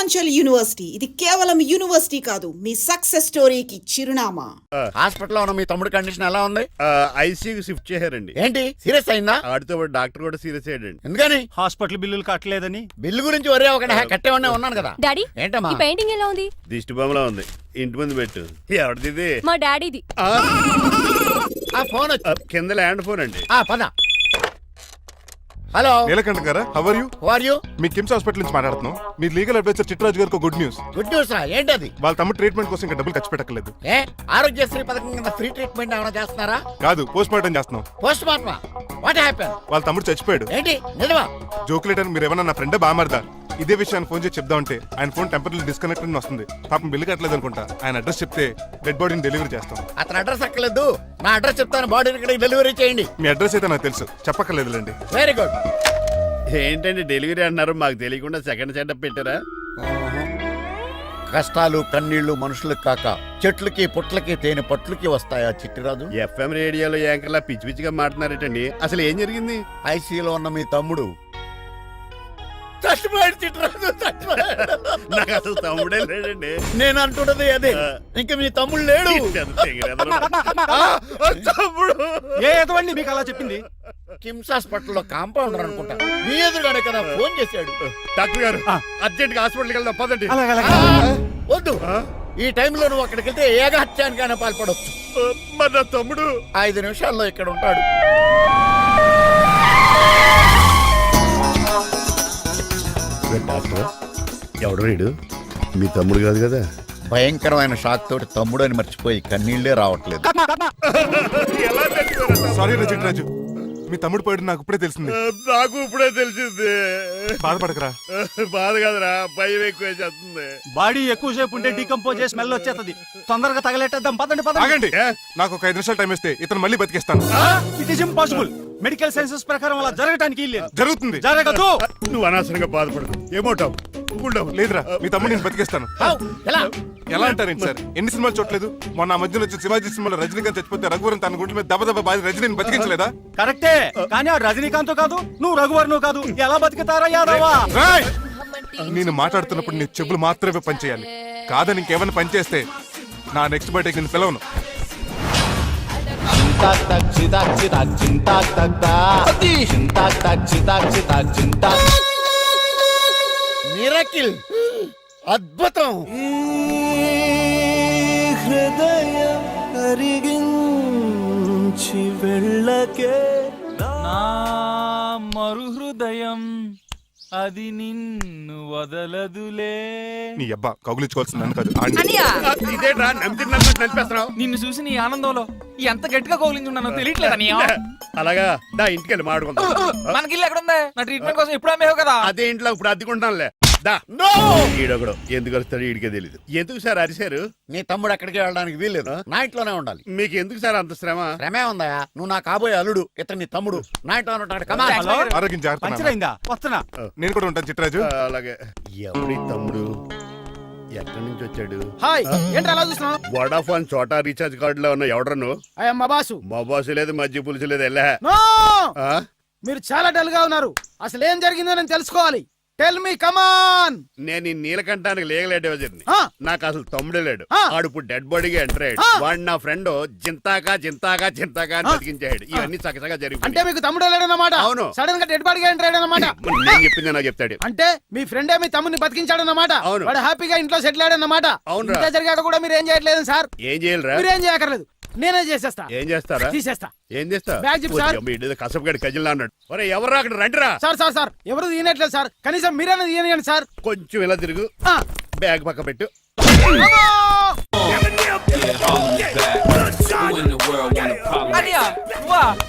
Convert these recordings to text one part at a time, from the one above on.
Purvanchal university ఇది కేవలం university కాదు, మీ సక్సెస్ స్టోరీకి చిరునామా. హాస్పిటల్లో ఉన్న మీ తమ్ముడి కండిషన్ ఎలా ఉంది? ఐసీయూకి షిఫ్ట్ చేశారండి. ఏంటి సీరియస్ అయిందా? ఆడితో డాక్టర్ కూడా సీరియస్ అయ్యాడండి. ఎందుకని? హాస్పిటల్ బిల్లులు కట్టలేదని. బిల్లు గురించి ఒరే ఒకటి కట్టేవనే ఉన్నాను కదా. డాడీ ఏంటమ్మా ఈ పెయింటింగ్ ఎలా ఉంది? దిష్టి బొమ్మలా ఉంది, ఇంటి ముందు పెట్టు. ఎవరిది? మా డాడీది. ఆ ఫోన్ కింద ల్యాండ్ ఫోన్ అండి. పద. హలో నీలకంఠ గారా, how are you? Who are you? మీ కిమ్స్ హాస్పిటల్ నుంచి మాట్లాడుతున్నాం. మీ లీగల్ అడ్వైజర్ చిట్రాజు గారికి గుడ్ న్యూస్. గుడ్ న్యూస్ రా. ఏంటది? వాళ్ళ తమ్ముడు ట్రీట్మెంట్ కోసం ఇంకా డబ్బులు ఖర్చు పెట్టలేదు. ఏ ఆరోగ్యశ్రీ పథకం కింద ఫ్రీ ట్రీట్మెంట్ ఏమైనా చేస్తున్నారా? కాదు, పోస్ట్ మార్టం చేస్తున్నాం. పోస్ట్ మార్టమా? What happen? వాళ్ళ తమ్ముడు చచ్చిపోయాడు. ఏంటి నిజమా? జోకులేటర్ మీరు ఏమన్నా నా ఫ్రెండ్ బామర్దా ఇదే విషయాన్ని ఫోన్ చేసి చెప్దామంటే ఆయన ఫోన్ టెంపరీ డిస్కనెక్ట్ అని వస్తుంది. పాపం బిల్లు కట్టలేదు అనుకుంటా. ఆయన అడ్రస్ చెప్తే డెడ్ బాడీని డెలివరీ చేస్తాం. అతని అడ్రస్ అక్కర్లేదు, నా అడ్రస్ చెప్తాను, బాడీని ఇక్కడికి డెలివరీ చేయండి. మీ అడ్రస్ అయితే నాకు తెలుసు, చెప్పక్కర్లేదులేండి. Very good. ఏంటండి డెలివరీ అన్నారు, మాకు తెలియకుండా సెకండ్ సెటప్ పెట్టారా? కష్టాలు కన్నీళ్లు మనుషులకు కాక చెట్లకి పుట్లకి తేనె పట్లకి వస్తాయా చిట్టిరాజు? ఎఫ్ఎం రేడియోలో యాంకర్లా పిచ్చి పిచ్చిగా మాట్లాడారటండి. అసలు ఏం జరిగింది? ఐసీలో ఉన్న మీ తమ్ముడు చచ్చిపోయాడు. చిట్టిరాజు చచ్చిపోయాడు. నాకు అసలు తమ్ముడే లేడండి. నేను అంటున్నది అదే. ఇంకా మీ తమ్ముడు లేడు. తమ్ముడు ఏ ఎదవండి మీకు అలా చెప్పింది? కిమ్స్ హాస్పిటల్లో కాంపౌండర్ అనుకుంటా. మీ ఎదురుగానే కదా ఫోన్ చేశాడు. డాక్టర్ గారు అర్జెంట్ గా హాస్పిటల్కి వెళ్దాం పదండి. వద్దు, ఈ టైంలో నువ్వు అక్కడికి వెళ్తే ఏకహత్యానికైనా పాల్పడవచ్చు. మరి నా తమ్ముడు 5 నిమిషాల్లో ఇక్కడ ఉంటాడు. డాక్టర్ ఎవడు వీడు? మీ తమ్ముడు కాదు కదా? భయంకరమైన షాక్ తోటి తమ్ముడు అని మర్చిపోయి కన్నీళ్లే రావట్లేదు. సారీ రా చిట్రాజు, మీ తమ్ముడు పోయాడు నాకు ఇప్పుడే తెలిసింది. నాకు ఇప్పుడే తెలిసింది. బాధపడకరా. బాధ కాదురా, భయం ఎక్కువ చేస్తుంది. బాడీ ఎక్కువసేపు ఉంటే డీకంపోజ్ చేసి స్మెల్ వచ్చేస్తుంది. తొందరగా తగలెట్టేద్దాం. పదండి పదండి. ఆగండి, నాకు ఒక 5 నిమిషాలు టైం ఇస్తే ఇతను మళ్ళీ బతికేస్తాను. It is impossible. Medical sciences ప్రకారం అలా జరగటానికి లేదు. జరుగుతుంది. జరగదు. నువ్వు అనవసరంగా బాధపడదు. ఏమోటావు? లేదురా, మీ తమ్ముడు నేను బతికేస్తాను. ఎలా? ఎలా అంటారేంటి సార్? ఎన్ని సినిమాలు చూడలేదు? మొన్న మధ్యలో వచ్చిన శివాజీ సినిమాలో రజనీకాంత్ చచ్చిపోతే రఘువరన్ తన గుండె మీద దెబ్బ బాధ రజనీని బతికించలేదా? కరెక్టే, కానీ ఆ రజనీకాంత్ కాదు, నువ్వు రఘువర్ను కాదు. ఎలా బతుకుతారా యాదవా? రాయ్! నేను మాట్లాడుతున్నప్పుడు నీ చెప్పులు మాత్రమే పనిచేయాలి. కాదని ఇంకేమైనా పనిచేస్తే నా నెక్స్ట్ బర్త్డేకి నేను పిలవను. మిరకిల్, అద్భుతం. హృదయం కరిగించి వెళ్ళకే నా మరు హృదయం అది నిన్ను వదలదులే. నీ అబ్బా కౌగులించుకోవాల్సింది నన్ను కాదు, ఆడిని. ఇదేట్రా నడిపేస్తున్నావు? నిన్ను చూసి నీ ఆనందంలో ఎంత గట్టిగా కౌలించున్నానో తెలియట్లేదని. అలాగా దా ఇంటికి వెళ్ళి మాడుకుందాం. మనకి ఇల్లు ఎక్కడ ఉంది? నా ట్రీట్మెంట్ కోసం ఎప్పుడు అమ్మేవు కదా. అదే ఇంట్లో ఇప్పుడు అద్దెకుంటానులే. ఈడొకడు ఎందుకు వస్తాడు ఈడికే తెలీదు. ఎందుకు సార్ అరిశారు? నీ తమ్ముడు ఎక్కడికి వెళ్ళడానికి వీల్లేదు, నా ఇంట్లోనే ఉండాలి. మీకు ఎందుకు సార్ అంత శ్రమ? శ్రమే ఉందా? నువ్వు నా కాబోయే అల్లుడు, ఇతను నీ తమ్ముడు, నా ఇంట్లో ఉంటాడు. కమా. ఆరోగ్యం జాగ్రత్త నాన్న. పంచరైందా? వస్తున్నా. నేను కూడా ఉంటాను చిట్రాజు. అలాగే. ఎవరి తమ్ముడు ఎక్కడి నుంచి వచ్చాడు? హాయ్, ఏంటి అలా చూస్తున్నావు? వడాఫోన్ చోటా రీఛార్జ్ కార్డులో ఉన్న ఎవడరా నువ్వు? అయ్యమ్మ బాసు. మా బాసు లేదు, మధ్య పులుసు లేదు. వెళ్ళా. నో! మీరు చాలా డల్ గా ఉన్నారు. అసలు ఏం జరిగిందో నేను తెలుసుకోవాలి. టెల్ మీ, కమాన్. నేను ఈ నీలకంఠానికి లీగల్ అడ్వైజర్ని. నాకు అసలు తమ్ముడే లేడు. ఆడు ఇప్పుడు డెడ్ బాడీగా ఎంటర్ అయ్యాడు. వాడు నా ఫ్రెండ్ జింతాకా జింతాకా జింతాకా అని బతికించాడు. ఇవన్నీ చక్కగా జరిగింది. అంటే మీకు తమ్ముడు లేడన్నమాట? అవును. సడన్ గా డెడ్ బాడీగా ఎంటర్ అయ్యాడన్నమాట. నేను చెప్పింది నాకు చెప్తాడు. అంటే మీ ఫ్రెండే మీ తమ్ముడిని బతికించాడన్నమాట. అవును. వాడు హ్యాపీగా ఇంట్లో సెటిల్ అయ్యాడన్నమాట. అవును. ఇంత జరిగాక కూడా మీరు ఏం చేయట్లేదు సార్. ఏం చేయాలరా? మీరేం చేయక్కర్లేదు, నేనే చేసేస్తా. ఏం చేస్తారా? తీసేస్తా. ఏం చేస్తా? Bag zip sir. కసపగడి కజిల్లా అన్నాడు. ఒరే ఎవరు అక్కడ రండిరా. సార్ సార్ సార్, ఎవరు తీయనట్లేదు సార్. కనీసం మీరైనా తీయనియండి సార్. కొంచెం ఇలా తిరుగు. బ్యాగ్ పక్క పెట్టు.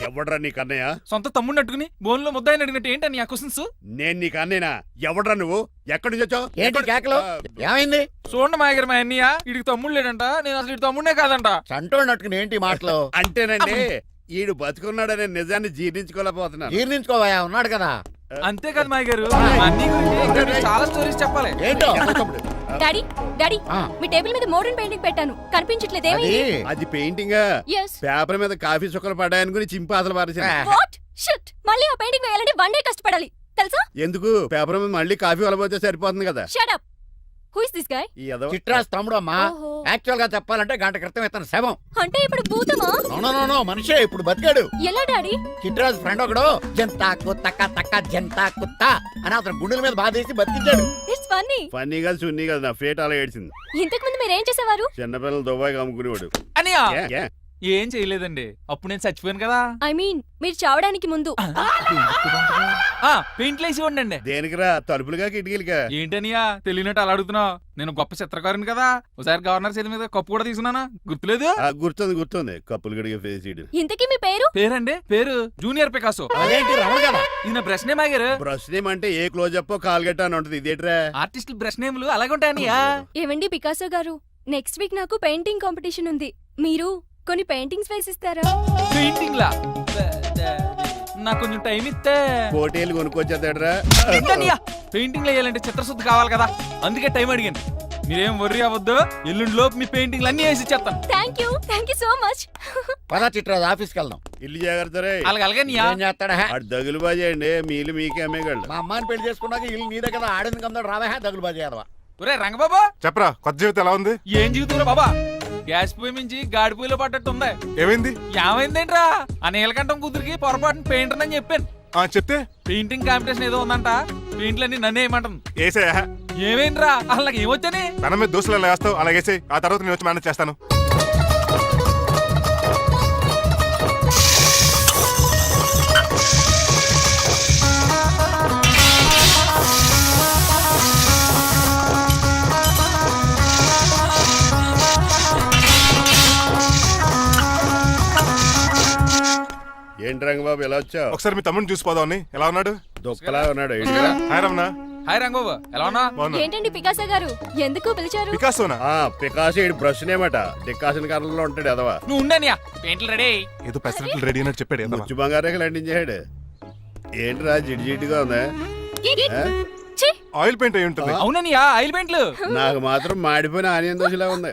ఎవడ్రా నీకు అన్నయ్య? సొంత తమ్ముడిని అట్టుకుని బోన్లో ముద్దాయిని అడిగినట్టు ఏంటని ఆ క్వశ్చన్స్? నేను నీకు అన్నయ్యనా? ఎవడ్రా నువ్వు? ఎక్కడి నుంచి వచ్చావు? ఏంటి కేకలు? ఏమైంది? చూడండి మాయగారు, మా అన్నయ్య ఇడికి తమ్ముడు లేడంట. నేను అసలు ఇటు తమ్ముడే కాదంట. చంటోడు నట్టుకుని ఏంటి మాటలు? అంటేనండి ఈడు బతుకున్నాడనే నిజాన్ని జీర్ణించుకోలేకపోతున్నాను. జీర్ణించుకోవా, ఉన్నాడు కదా. అంతేకాదు మాయగారు, అన్ని గురించి ఇంకా మీకు చాలా స్టోరీస్ చెప్పాలి. ఏంటో? డాడీ డాడీ మీ టేబుల్ మీద మోడర్న్ పెయింటింగ్ పెట్టాను, కనిపించట్లేదు. ఏమైంది? అది పెయింటింగ్. yes పేపర్ మీద కాఫీ చుక్కలు పడ్డాయని గురించి చింపాసలు పారేసాను. what shit మళ్ళీ ఆ పెయింటింగ్ వేయాలంటే 1 day కష్టపడాలి తెలుసా? ఎందుకు? పేపర్ మీద మళ్ళీ కాఫీ వలపోతే సరిపోతుంది కదా. shut up who is this guy? ఈ ఎదవ చిట్రాజ్ తమ్ముడు అమ్మా. ఓహో. యాక్చువల్ గా చెప్పాలంటే గంట క్రితం ఇతను శవం. అంటే ఇప్పుడు భూతమా? నో మనిషే ఇప్పుడు బతికాడు. ఎలా డాడీ? చిట్రాజ్ ఫ్రెండ్ ఒకడు జంతా కుత్త తక్క జంతా కుత్త అని అతను గుండెల మీద బాధేసి బతికించాడు. It's funny. ఫన్నీ కాదు సున్నీ కాదు, నా ఫేట్ అలా ఏడ్చింది. ఇంతకు ముందు మీరు ఏం చేసేవారు? చిన్నపిల్లలు దుబాయ్ అమ్ముకునేవాడు. అనియా ఏ? ఏం చేయలేదండి, అప్పుడు నేను చచ్చిపోయాను కదా. ఐ మీన్ మీరు చావడానికి ముందు. పెయింట్లు వేసి ఉండండి. దేనికిరా, తలుపులుగా కిటికీలుగా? ఏంటనియా తెలియనట్టు అలా అడుగుతున్నావు? నేను గొప్ప చిత్రకారుని కదా. ఒకసారి గవర్నర్ చేతి మీద కప్పు కూడా తీసుకున్నానా, గుర్తులేదు? గుర్తుంది కప్పులు గడిగే ఫేస్ చేయడు. ఇంతకీ మీ పేరు? పేరండి, పేరు జూనియర్ పికాసో. అదేంటి రమణ కదా? ఇది నా బ్రష్ నేమ్ ఆగారు. బ్రష్ నేమ్ అంటే ఏ క్లోజప్ కాల్గట్ట అని ఉంటది. ఇదేట్రా? ఆర్టిస్టుల బ్రష్ నేమ్లు అలాగే ఉంటాయనియా. ఏవండి పికాసో గారు, నెక్స్ట్ వీక్ నాకు పెయింటింగ్ కాంపిటీషన్ ఉంది. మీరు కొన్ని పెయింటింగ్స్ వేసిస్తారా? పెయింటింగ్ లా నాకు కొంచెం టైం ఇస్తే. కోటేలు కొనుక్కొచ్చేదేట్రా? పెయింటింగ్ వేయాలంటే చిత్రశుద్ధి కావాలి కదా, అందుకే టైం అడిగాను. మీరేం వర్రీ అవ్వద్దు, ఎల్లుండి లోపు మీ పెయింటింగ్లు అన్ని వేసి ఇచ్చేస్తాను. Thank you so much. పదా చిట్రాజ్ ఆఫీస్కి వెళ్దాం. ఇల్లు జాగ్రత్త రే. అలాగే ఏం చేస్తాడా? ఆడు దగులు బాజేయండి, మీలు మీకే అమ్మేగాళ్ళు. మా అమ్మాయిని పెళ్లి చేసుకున్నాక ఇల్లు నీదే కదా, ఆడింది కదా, రావా దగులు బాజీ అదవా. ఒరే రంగబాబా, చెప్పరా కొత్త జీవితం ఎలా ఉంది? ఏం జీవితంలో బాబా, గ్యాస్ పొయ్యి మించి గాడి పొయ్యిలో పడ్డట్టు ఉంది. ఏమైంది? ఏమైందేంట్రా, ఆ నీలకంఠం కూతురికి పొరపాటున పెయింటర్ అని చెప్పాను. చెప్తే పెయింటింగ్ కాంపిటీషన్ ఏదో ఉందంట, పెయింట్లన్నీ నన్ను వేయమంటుంది. ఏసే ఏమైందిరా, అసలు నాకు ఏమొచ్చని? తన మీద దోశలు ఎలా వేస్తావు అలాగేసే, ఆ తర్వాత నేను వచ్చి మేనేజ్ చేస్తాను. ఏంటి రంగబాబు ఎలా వచ్చావు? ఒకసారి మీ తమ్ముడిని చూసిపోదామని. ఎలా ఉన్నాడు? దుక్కలా ఉన్నాడు. హాయ్ రమణ. హాయ్ రంగబాబు, ఎలా ఉన్నా? బాగున్నా. ఏంటండి పికాసో గారు, ఎందుకు పిలిచారు? పికాసోనా? పికాసి బ్రష్ నేమట, డికాషన్ కర్రలో ఉంటాడు ఎదవా. నువ్వు ఉండనియా, పెయింట్లు రెడీ. ఏదో పెసరట్లు రెడీ అన్నట్టు చెప్పాడు ఏదమ్మా. ముచ్చు బంగారే లండించాడు. ఏంట్రా జిడ్జిడ్డుగా ఉందా? ఆ? ఛీ! ఆయిల్ పెయింట్ అయి ఉంటుంది. అవుననియా, ఆయిల్ పెయింట్లు. నాకు మాత్రం మాడిపోయిన ఆనియన్ దోశలా ఉంది.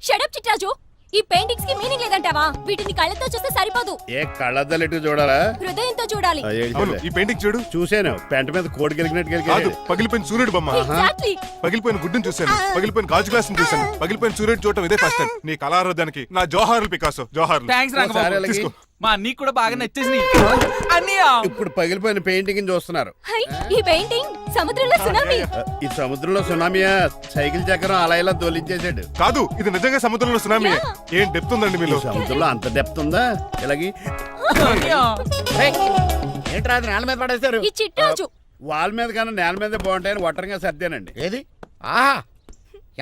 షడప్ చిట్రాజు, ఈ పెయింటింగ్స్ కి మీనింగ్ లేదంటావా? వీటిని కళ్ళతో చూస్తే సరిపోదు, ఏ కళ్ళద్దలెట్టు చూడాలా? హృదయంతో చూడాలి. ఆ, ఏడు అవును, చూడలే. ఈ పెయింటింగ్ చూడు. చూశాను, పెంట మీద కోడి గెలిగినట్టు కాదు, గెలిగాడు. పగిలిపోయిన సూర్యుడు బొమ్మ, Exactly. పగిలిపోయిన గుడ్డును చూశాను, పగిలిపోయిన గాజు గ్లాస్ చూశాను, పగిలిపోయిన సూర్యుడు చూడటం ఇదే ఫస్ట్ టైం. నీ కళారోధానికి నా జోహార్లు పికాసో, జోహార్లు. థ్యాంక్స్ ఒకసారి రంగబాబు, అలాగే. తీసుకో. మా అన్నీకి కూడా బాగా నచ్చేసింది అన్నయ్యా. ఇప్పుడు పగిలిపోయిన పెయింటింగ్ చూస్తున్నారు. హై, ఈ పెయింటింగ్ సముద్రంలో సునామీ. ఈ సముద్రంలో సునామీయా? సైకిల్ చక్రం అలా ఇలా దొలించేసాడు. కాదు, ఇది నిజంగా సముద్రంలో సునామీ. ఏం డెప్త్ ఉందండి ఈ మీలో. సముద్రంలో అంత డెప్త్ ఉందా? ఇలాగి అన్నయ్య, ఏంట్రా అది నేల మీద పడేశారు? ఈ చిట్రాజు వాల్ మీద కన్నా నేల మీద బాగుంటాయని ఒట్టరంగా సర్దానండి. ఏది? ఆహా,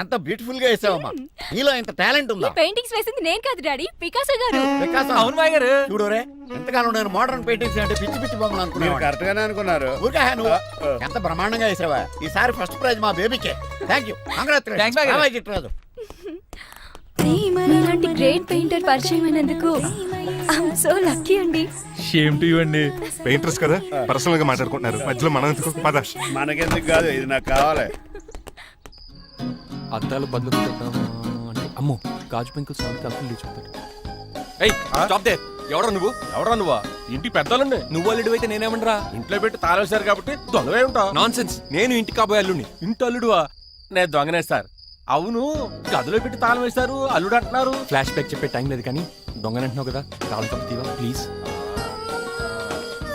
ఎంత బ్యూటిఫుల్ గా వేసావమ్మా. నీలో ఇంత టాలెంట్ ఈ ఉందా? పెయింటింగ్స్ వేసింది నేను కాదు డాడీ, పికాసో గారు. వికాసం. అవును మాయ గారు. చూడురే, ఎంతకాలం నేను మోడర్న్ పెయింటింగ్స్ అంటే పిచ్చి పిచ్చి బొమ్మలు మీరు అనుకున్నాను. కరెక్ట్ గానే అనుకున్నారు. ఊరికే నువ్వు ఎంత బ్రహ్మాండంగా వేసావా. ఈసారి ఫస్ట్ ప్రైజ్ మా బేబీకే. థ్యాంక్ యూ, Thanks, బాయ్ గారు. చిట్రాజు. ఇలాంటి గ్రేట్ పెయింటర్ పరిచయం అయినందుకు ఐఎమ్ సో లక్కీ అండి. షేమ్ టు యు అండి. పెయింటర్స్ కదా, పర్సనల్ గా మాట్లాడుకుంటున్నారు, మధ్యలో మనం ఎందుకు? పద. మనకెందుకు కాదు, ఇది నాకు కావాలి. అద్దాలు బదులు అంటే అమ్మో, గాజు పెంకులు సౌండ్ కంపెనీ చూస్తాడు. ఎవరా నువ్వు? ఎవరా నువ్వా? ఇంటి పెద్దలండి. నువ్వు అల్లుడు అయితే నేనేమంటరా? ఇంట్లో పెట్టి తాళేశారు కాబట్టి దొంగవే ఉంటావు. నాన్ సెన్స్, నేను ఇంటి కాబోయే అల్లుడిని. ఇంటి అల్లుడువా? నేను దొంగనే సార్. అవును, గదిలో పెట్టి తాళం వేశారు, అల్లుడు అంటున్నారు. ఫ్లాష్ బ్యాక్ చెప్పే టైం లేదు కానీ దొంగనంటున్నావు కదా, తాళం కప్పు తీవా ప్లీజ్.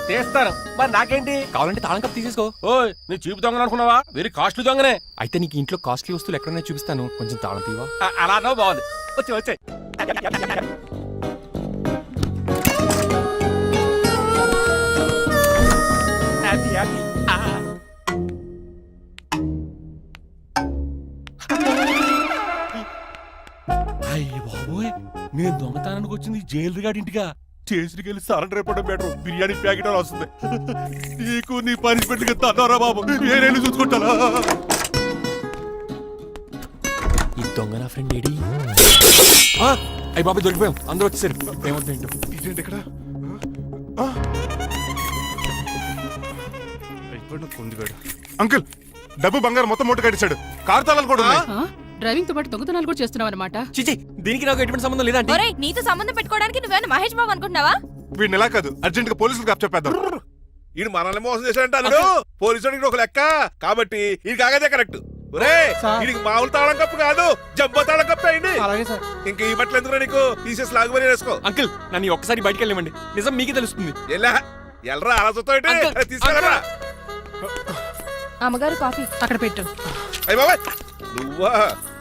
తీస్తాను, మరి నాకేంటి? కావాలంటే తాళం కప్పు తీసేసుకో. ఓయ్, నీ చీపు దొంగను అనుకున్నావా? వెరీ కాస్ట్లీ దొంగనే. అయితే నీకు ఇంట్లో కాస్ట్లీ వస్తువులు ఎక్కడైనా చూపిస్తాను, కొంచెం తాళం తీవా. అలా అన్నావు, బాగుంది. వచ్చి వచ్చాయి. అయ్య బాబోయ్, నేను దొంగతనానికి వచ్చింది జైలు గాడి ఇంటిగా. స్టేషన్కి వెళ్ళి సరెండర్ అయిపోవడం బెటర్. బిర్యానీ ప్యాకెట్ అని వస్తుంది. నీకు నీ పనిష్మెంట్ తన్నారా బాబు, నేనేళ్ళు చూసుకుంటానా? ఈ దొంగ నా ఫ్రెండ్ ఏడి? అయ్య బాబు, దొరికిపోయాం, అందరూ వచ్చేసారు. ఏమవుతుంది ఏంటో. ఇదేంటి ఇక్కడ? అంకుల్, డబ్బు బంగారం మొత్తం మూట కట్టించాడు. కారు తాళాలు కూడా ఉన్నాయి. డ్రైవింగ్ తో పాటు దొంగతనాలు కూడా చేస్తున్నావు అనమాట. చిచి, దీనికి నాకు ఎటువంటి సంబంధం లేదండి. ఒరేయ్, నీతో సంబంధం పెట్టుకోవడానికి నువ్వేనా మహేష్ బాబు అనుకుంటున్నావా? వీడిని ఎలా కాదు, అర్జెంట్ గా పోలీసులకు అప్పచెప్పేద్దాం. ఈడు మనల్ని మోసం చేశాడంట. పోలీసు ఒక లెక్క కాబట్టి ఇది కాగదే కరెక్ట్. వీడికి మామూలు తాళం కప్పు కాదు, జబ్బ తాళం కప్పు అయింది. అలాగే సార్. ఇంకా ఈ బట్టలు ఎందుకు నీకు తీసేసి లాగుమని వేసుకో. అంకుల్ నన్ను ఒక్కసారి బయటికి వెళ్ళమండి, నిజం మీకే తెలుస్తుంది. ఎల్రా అలా చూస్తావు, తీసుకెళ్ళరా. అమ్మగారు కాఫీ అక్కడ పెట్టు. అయ్య బాబాయ్ నువ్వా?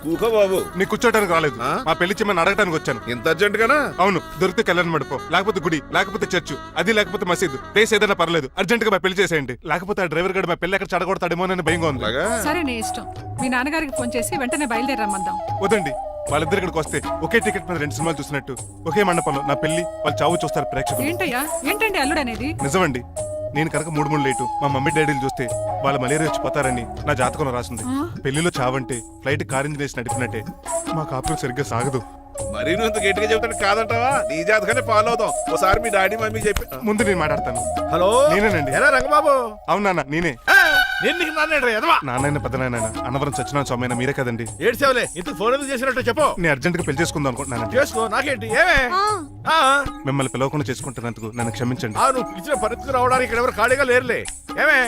కూకో బాబు. నీ కూర్చోటానికి రాలేదు, ఆ? మా పెళ్లి చెమ్మని అడగటానికి వచ్చాను. ఇంత అర్జెంట్ గానా? అవును, దొరికితే కళ్యాణ మండపం, లేకపోతే గుడి, లేకపోతే చర్చ్, అది లేకపోతే మసీదు, ప్లేస్ ఏదైనా పర్లేదు, అర్జెంట్ గా మా పెళ్లి చేసేయండి. లేకపోతే ఆ డ్రైవర్ గడు మా పెళ్లి ఎక్కడ చెడగొడతాడేమో అని భయంగా ఉంది. అలాగా? సరే నీ ఇష్టం. మీ నాన్నగారికి ఫోన్ చేసి వెంటనే బయలుదేరమ్మందాం. వదండి, వాళ్ళిద్దరు ఇక్కడికి వస్తే ఒకే టికెట్ మీద 2 సినిమాలు చూసినట్టు ఒకే మండపంలో నా పెళ్లి వాళ్ళ చావు చూస్తారు ప్రేక్షకులు. ఏంటయ్యా ఏంటండి అల్లుడు అనేది? నిజమండి, నేను కనుక 3 లేటు మా మమ్మీ డాడీలు చూస్తే వాళ్ళ మలేరియా వచ్చిపోతారని నా జాతకంలో రాసింది. పెళ్లిలో చావంటే ఫ్లైట్ కార్ ఇంజిన్ వేసి నడిపినట్టే. మా కాపురం సరిగ్గా సాగదు. మరీ నువ్వు ఇంత గట్టిగా చెబుతాను కాదంటావా? నీ జాతకానే ఫాలో అవుతాం. ఒకసారి మీ డాడీ మమ్మీ చెప్పి. ముందు నేను మాట్లాడతాను. హలో, నేనేనండి. ఎలా రంగబాబు? అవునా, నేనే. నేను నీకు నాన్నేడ్రా ఎదవా? నాన్న పెద్ద నాయన అన్నవరం సత్యనారాయణ స్వామి అయినా మీరే కదండి. ఏడ్చావులే, ఇంతకు ఫోన్ ఎందుకు చేసినట్టు చెప్పు. నేను అర్జెంట్ గా పెళ్లి చేసుకుందాం అనుకుంటున్నానండి. చేసుకో, నాకేంటి ఏమే. మిమ్మల్ని పిలవకుండా చేసుకుంటున్నందుకు నన్ను క్షమించండి. నువ్వు పిలిచిన పరిస్థితి రావడానికి ఇక్కడ ఎవరు ఖాళీగా లేరులే. ఏమే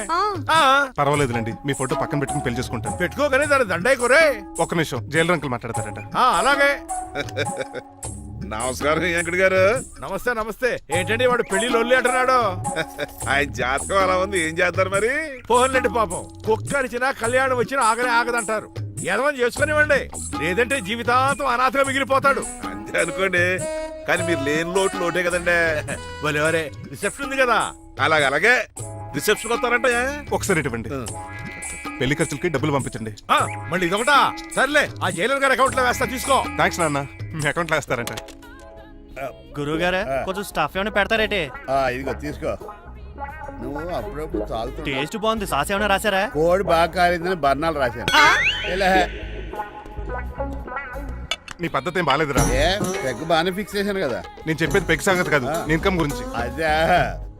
పర్వాలేదులేండి, మీ ఫోటో పక్కన పెట్టుకుని పెళ్లి చేసుకుంటాను. పెట్టుకోగానే దాని దండాయి కోరే. ఒక్క నిమిషం, జైలు రంకులు మాట్లాడతారంట. అలాగే. నమస్కారం వెంకట గారు. నమస్తే నమస్తే. ఏంటండి వాడు పెళ్లి లొల్లి అంటున్నాడు? ఆయన జాతకం అలా ఉంది, ఏం చేస్తారు మరి? పోన్లేండి పాపం, కుక్క అరిచినా కళ్యాణం వచ్చినా ఆగనే ఆగదంటారు. ఎదవని చేసుకునివ్వండి, లేదంటే జీవితాంతం అనాథగా మిగిలిపోతాడు. అంతే అనుకోండి, కానీ మీరు లేని లోటే కదండి. భలేవరే, రిసెప్షన్ ఉంది కదా. అలాగే రిసెప్షన్ వస్తారంట. ఒకసారి ఇవ్వండి, పెళ్లి ఖర్చులకి డబ్బులు పంపించండి. మళ్ళీ ఇదొకటా? సర్లే, ఆ జైలర్ గారి అకౌంట్ లో వేస్తా, తీసుకో. థ్యాంక్స్ నాన్న, మీ అకౌంట్ లో వేస్తారంట. గురువు గారా కొంచెం స్టఫ్ ఏమైనా పెడతారేటే? ఇదిగో తీసుకో. నువ్వు అప్పుడప్పుడు చాలుతూ టేస్ట్ బాగుంది, సాస్ ఏమైనా రాశారా? కోడి బాగా కాలిందని బర్ణాలు రాశాను. ఇలా నీ పద్ధతి ఏం బాగాలేదురా. పెగ్గు బాగానే ఫిక్స్ చేశాను కదా. నేను చెప్పేది పెగ్ సంగతి కాదు, నీ ఇన్కమ్ గురించి. అదే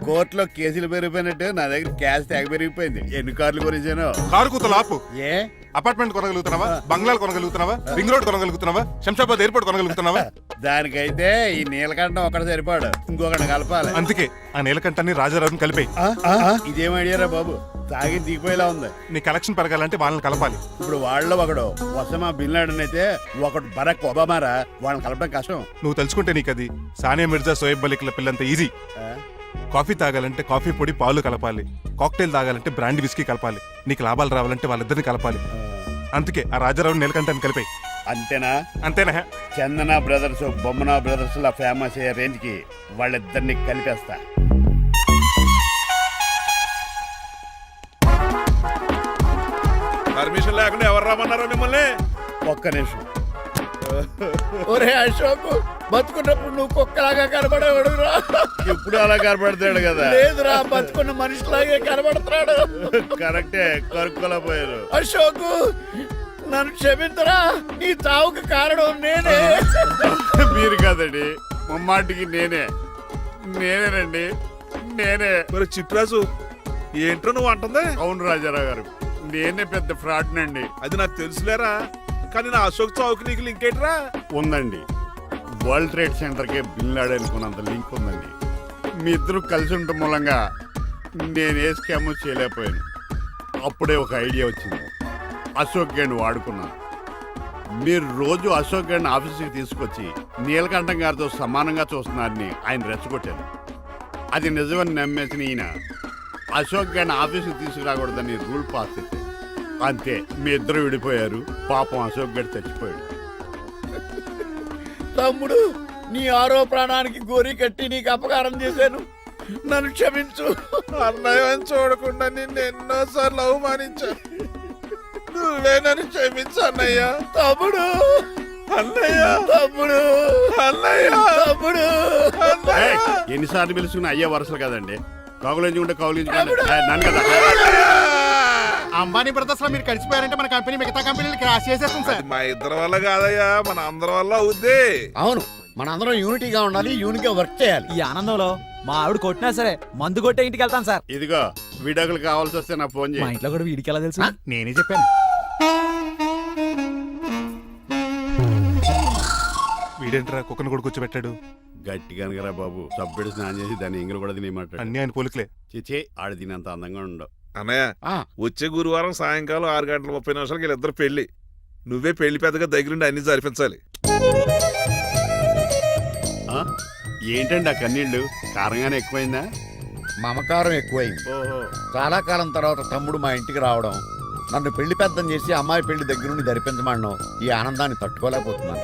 కోర్టులో కేసులు పెరిగిపోయినట్టు నా దగ్గర క్యాష్ తెగ పెరిగిపోయింది. ఎన్ని కార్లు కొనిచ్చాను? కారు కూతలు ఆపు. ఏ అపార్ట్మెంట్ కొనగలుగుతున్నావా? బంగ్లాలు కొనగలుగుతున్నావా? రింగ్ రోడ్ కొనగలుగుతున్నావా? శంషాబాద్ ఎయిర్పోర్ట్ కొనగలుగుతున్నావా? దానికైతే ఈ నీలకంఠం ఒకటి సరిపాడు, ఇంకొకటి కలపాలి. అందుకే ఆ నీలకంఠాన్ని రాజారావుని కలిపే. ఇదేం ఐడియారా బాబు, తాగి దిగిపోయేలా ఉంది. నీ కలెక్షన్ పెరగాలంటే వాళ్ళని కలపాలి. ఇప్పుడు వాళ్ళలో ఒకడు ఒసామా బిన్ లాడెన్ అయితే ఒకడు బరాక్ ఒబామారా, వాళ్ళని కలపడం కష్టం. నువ్వు తెలుసుకుంటే నీకు అది సానియా మిర్జా, సోయబ్ మలిక్ల పిల్లంత ఈజీ. కాఫీ తాగాలంటే కాఫీ పొడి పాలు కలపాలి, కాక్టైల్ తాగాలంటే బ్రాండ్ విస్కీ కలపాలి, నీకు లాభాలు రావాలంటే వాళ్ళిద్దరిని కలపాలి. అందుకే ఆ రాజారావు నీలకంఠాన్ని కలిపాయి. అంతేనా? అంతేనా? చందన బ్రదర్స్, బొమ్మన బ్రదర్స్ లా ఫేమస్ అయ్యే రేంజ్ కి వాళ్ళిద్దరిని కలిపేస్తా. పర్మిషన్ లేకుండా ఎవరు రమ్మన్నారో మిమ్మల్ని? ఒక్క నిమిషం. ఒరే అశోక్, బతుకున్నప్పుడు నువ్వు కుక్కలాగా కనబడేవాడురా. ఇప్పుడు అలా కనబడతాడు కదా. లేదురా, బతుకున్న మనిషిలాగే కనబడతాడు. కరెక్టే, కరుక్కోలేకపోయారు. అశోక్, నన్ను క్షమించరా, నీ చావుకు కారణం నేనే. మీరు కాదండి, ముమ్మాటికి నేనేనండి, నేనే. మరి చిట్రాజు ఏంట్రో నువ్వు అంటుంది? అవును రాజారావు గారు, నేనే పెద్ద ఫ్రాడ్ నండి. అది నాకు తెలుసులేరా, కానీ నా అశోక్ చౌక్ నీకు లింక్ ఏంట్రా? ఉందండి, వరల్డ్ ట్రేడ్ సెంటర్ కి బిన్ లాడెన్ అనుకున్నంత లింక్ ఉందండి. మీ ఇద్దరు కలిసి ఉండటం మూలంగా నేను ఏ స్కామ్ చేయలేకపోయాను. అప్పుడే ఒక ఐడియా వచ్చింది, అశోక్ గండి వాడుకున్నాను. మీరు రోజు అశోక్ గండి ఆఫీస్కి తీసుకొచ్చి నీలకంఠం గారితో సమానంగా చూస్తున్నారని ఆయన రెచ్చగొట్టారు. అది నిజమని నమ్మేసిన ఈయన అశోక్ గండి ఆఫీస్కి తీసుకురాకూడదని రూల్ పాస్ చేశారు. అంతే, మీ ఇద్దరు విడిపోయారు. పాపం అశోక్ గడి చచ్చిపోయాడు. తమ్ముడు, నీ ఆరో ప్రాణానికి గోరి కట్టి నీకు అపకారం చేశాను, నన్ను క్షమించు. అన్నయ్య చూడకుండా నిన్ను ఎన్నోసార్లు అవమానించాను, నువ్వే నన్ను క్షమించు అన్నయ్య. తమ్ముడు, అన్నయ్య, తమ్ముడు, అన్నయ్య, తమ్ముడు. ఎన్నిసార్లు పిలుచుకున్న అయ్యే వరుసలు కదండి. కౌగులించుకుంటే కౌగులించుకోండి. నన్ను కదా అంబానీ బ్రదర్స్ లో మీరు కలిసిపోయారంటే మన కంపెనీ మిగతా కంపెనీలు క్రాష్ చేసేస్తాం సార్. మా ఇద్దరి వల్ల కాదయ్యా, మన అందరి వల్ల అవుద్ది. అవును, మనందరం యూనిటీగా ఉండాలి, యూనిట్గా వర్క్ చేయాలి. ఈ ఆనందంలో మా ఆవిడ కొట్టినా సరే మందు కొట్టే ఇంటికి వెళ్తాను సార్. ఇదిగో, విడాకులు కావాల్సి వస్తే నాకు ఫోన్ మా చేయి. ఇంట్లో కూడా వీడికి ఎలా తెలుసు? నేనే చెప్పాను. వీడేంట్రా కుక్కను కూడా కూర్చోబెట్టాడు? గట్టిగా అనగరా బాబు, సబ్బెడు స్నానం చేసి దాన్ని ఇంగులు కూడా తినేయమంటాడు. అన్ని ఆయన పోలికలే. చిచే, ఆడ తినంత అందంగా ఉండవు. అన్నయ్య ఆ, వచ్చే గురువారం సాయంకాలం 6:30 వీళ్ళిద్దరు పెళ్లి. నువ్వే పెళ్లి పెద్దగా దగ్గరుండి అన్ని జరిపించాలి. ఆ? ఏంటండి ఆ కన్నీళ్ళు కారంగానే ఎక్కువైందా? మమకారం ఎక్కువైంది. ఓహో. చాలా కాలం తర్వాత తమ్ముడు మా ఇంటికి రావడం, నన్ను పెళ్లి పెద్దం చేసి అమ్మాయి పెళ్లి దగ్గరుండి జరిపించమన్నాం. ఈ ఆనందాన్ని తట్టుకోలేకపోతున్నాను.